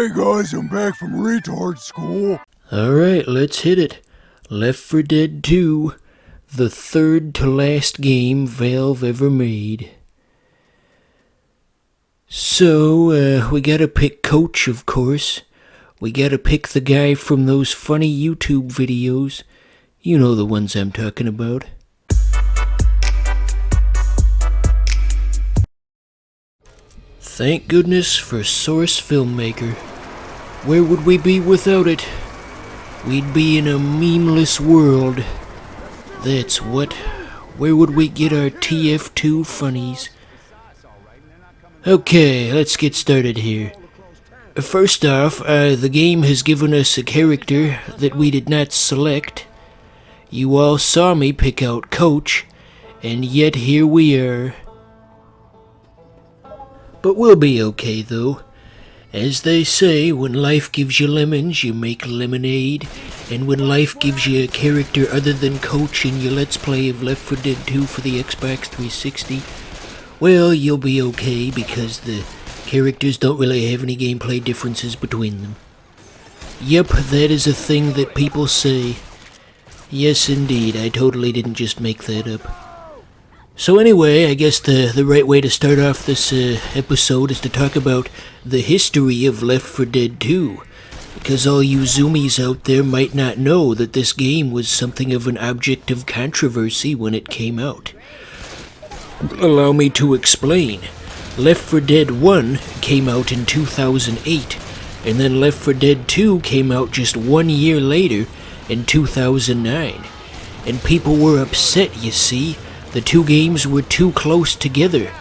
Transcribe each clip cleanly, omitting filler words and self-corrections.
Hey guys, I'm back from retard school. Alright, let's hit it. Left 4 Dead 2, the third to last game Valve ever made. So, we gotta pick Coach, of course. We gotta pick the guy from those funny YouTube videos. You know the ones I'm talking about. Thank goodness for Source Filmmaker. Where would we be without it? We'd be in a memeless world. That's what. Where would we get our TF2 funnies? Okay, let's get started here. First off, the game has given us a character that we did not select. You all saw me pick out Coach, and yet here we are. But we'll be okay, though. As they say, when life gives you lemons, you make lemonade. And when life gives you a character other than Coach in your Let's Play of Left 4 Dead 2 for the Xbox 360, well, you'll be okay because the characters don't really have any gameplay differences between them. Yep, that is a thing that people say. Yes, indeed, I totally didn't just make that up. So anyway, I guess the right way to start off this episode is to talk about the history of Left 4 Dead 2, because all you zoomies out there might not know that this game was something of an object of controversy when it came out. Allow me to explain. Left 4 Dead 1 came out in 2008, and then Left 4 Dead 2 came out just 1 year later in 2009. And people were upset, you see. The two games were too close together.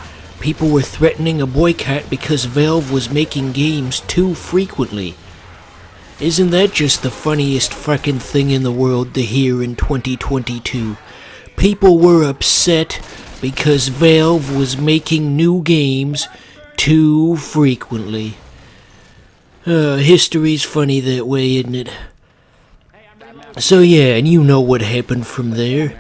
People were threatening a boycott because Valve was making games too frequently. Isn't that just the funniest fucking thing in the world to hear in 2022? People were upset because Valve was making new games too frequently. History's funny that way, isn't it? So yeah, and you know what happened from there.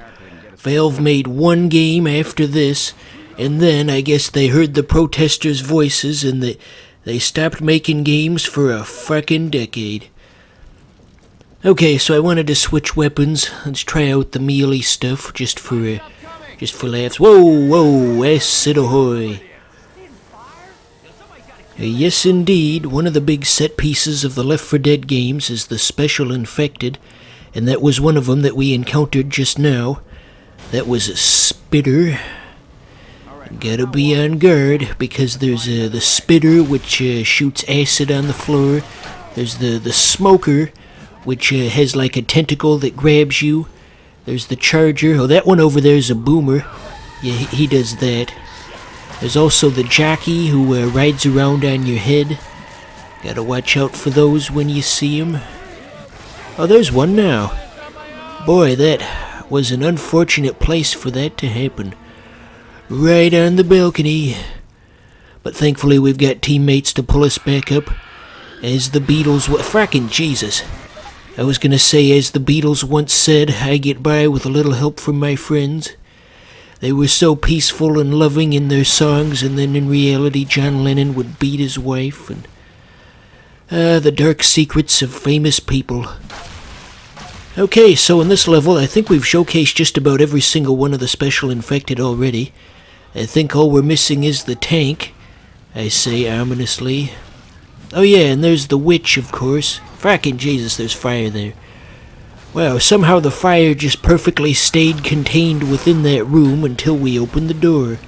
Valve made one game after this, and then I guess they heard the protesters' voices and they stopped making games for a fucking decade. Okay, so I wanted to switch weapons. Let's try out the melee stuff just for laughs. Whoa, acid ahoy. Yes, indeed, one of the big set pieces of the Left 4 Dead games is the Special Infected, and that was one of them that we encountered just now. That was a spitter. Gotta be on guard, because there's the spitter, which shoots acid on the floor. There's the smoker, which has like a tentacle that grabs you. There's the charger. Oh, that one over there is a boomer. Yeah, he does that. There's also the jockey, who rides around on your head. Gotta watch out for those when you see them. Oh, there's one now. Boy, that was an unfortunate place for that to happen. Right on the balcony. But thankfully we've got teammates to pull us back up. As the Beatles... Frackin' Jesus. I was gonna say, as the Beatles once said, I get by with a little help from my friends. They were so peaceful and loving in their songs, and then in reality John Lennon would beat his wife, and... the dark secrets of famous people. Okay, so in this level, I think we've showcased just about every single one of the Special Infected already. I think all we're missing is the tank, I say ominously. Oh yeah, and there's the witch, of course. Frackin' Jesus, there's fire there. Wow, somehow the fire just perfectly stayed contained within that room until we opened the door.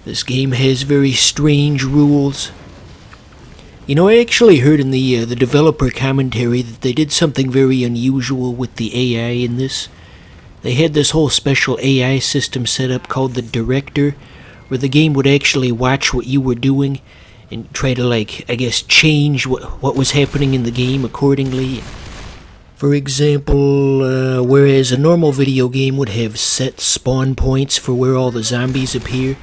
This game has very strange rules. You know, I actually heard in the developer commentary that they did something very unusual with the AI in this. They had this whole special AI system set up called the Director, where the game would actually watch what you were doing and try to, like, I guess, change what was happening in the game accordingly. For example, whereas a normal video game would have set spawn points for where all the zombies appear,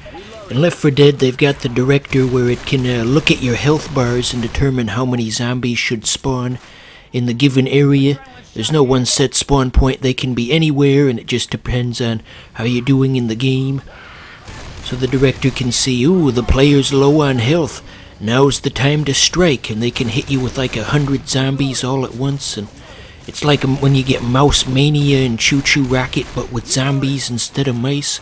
in Left 4 Dead, they've got the Director where it can look at your health bars and determine how many zombies should spawn in the given area. There's no one set spawn point. They can be anywhere, and it just depends on how you're doing in the game. So the Director can see, ooh, the player's low on health. now's the time to strike, and they can hit you with like 100 zombies all at once, and it's like when you get Mouse Mania and Choo Choo Rocket, but with zombies instead of mice,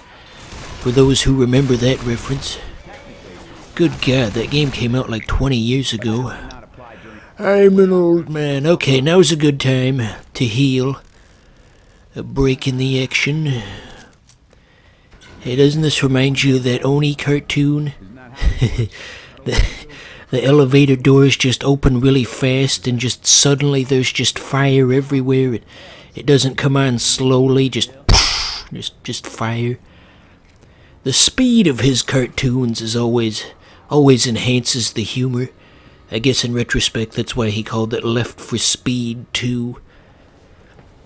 for those who remember that reference. Good God, that game came out like 20 years ago. I'm an old man. Okay, now's a good time to heal. A break in the action. Hey, doesn't this remind you of that Oni cartoon? The elevator doors just open really fast and just suddenly there's just fire everywhere. It doesn't come on slowly, just fire. The speed of his cartoons is always enhances the humor. I guess in retrospect that's why he called it Left for Speed 2.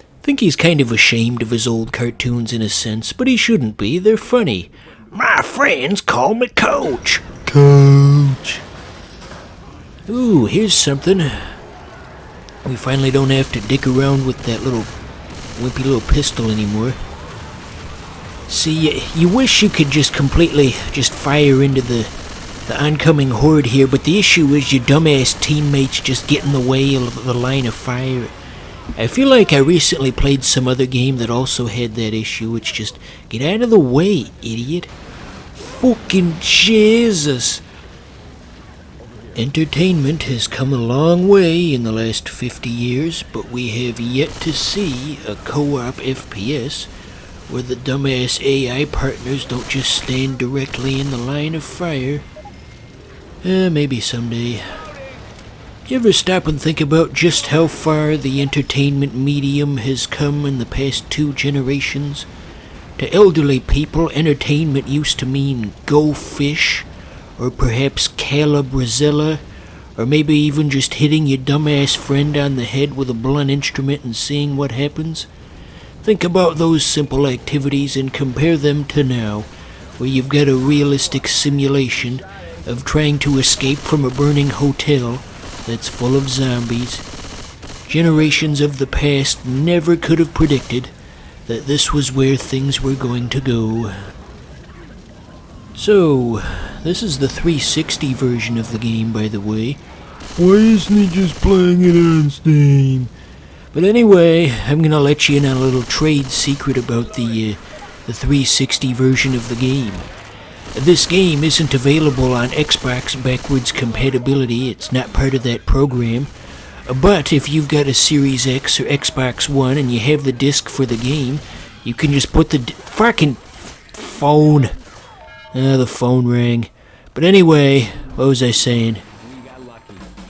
I think he's kind of ashamed of his old cartoons in a sense, but he shouldn't be. They're funny. My friends call me Coach. Coach. Ooh, here's something. We finally don't have to dick around with that little wimpy little pistol anymore. See, you wish you could just completely fire into the oncoming horde here, but the issue is your dumbass teammates just get in the way of the line of fire. I feel like I recently played some other game that also had that issue. It's just, get out of the way, idiot. Fucking Jesus. Entertainment has come a long way in the last 50 years, but we have yet to see a co-op FPS where the dumbass AI partners don't just stand directly in the line of fire. Maybe someday. You ever stop and think about just how far the entertainment medium has come in the past 2 generations? To elderly people, entertainment used to mean Go Fish, or perhaps Calabrazilla, or maybe even just hitting your dumbass friend on the head with a blunt instrument and seeing what happens. Think about those simple activities and compare them to now, where you've got a realistic simulation of trying to escape from a burning hotel that's full of zombies. Generations of the past never could have predicted that this was where things were going to go. So, this is the 360 version of the game, by the way. Why isn't he just playing it on Steam? But anyway, I'm gonna let you in on a little trade secret about the 360 version of the game. This game isn't available on Xbox backwards compatibility. It's not part of that program. But if you've got a Series X or Xbox One and you have the disc for the game, you can just put the fucking phone. The phone rang. But anyway, what was I saying?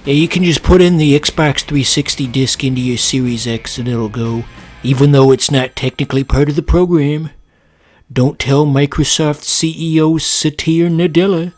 Yeah, you can just put in the Xbox 360 disc into your Series X and it'll go, even though it's not technically part of the program. Don't tell Microsoft CEO Satya Nadella.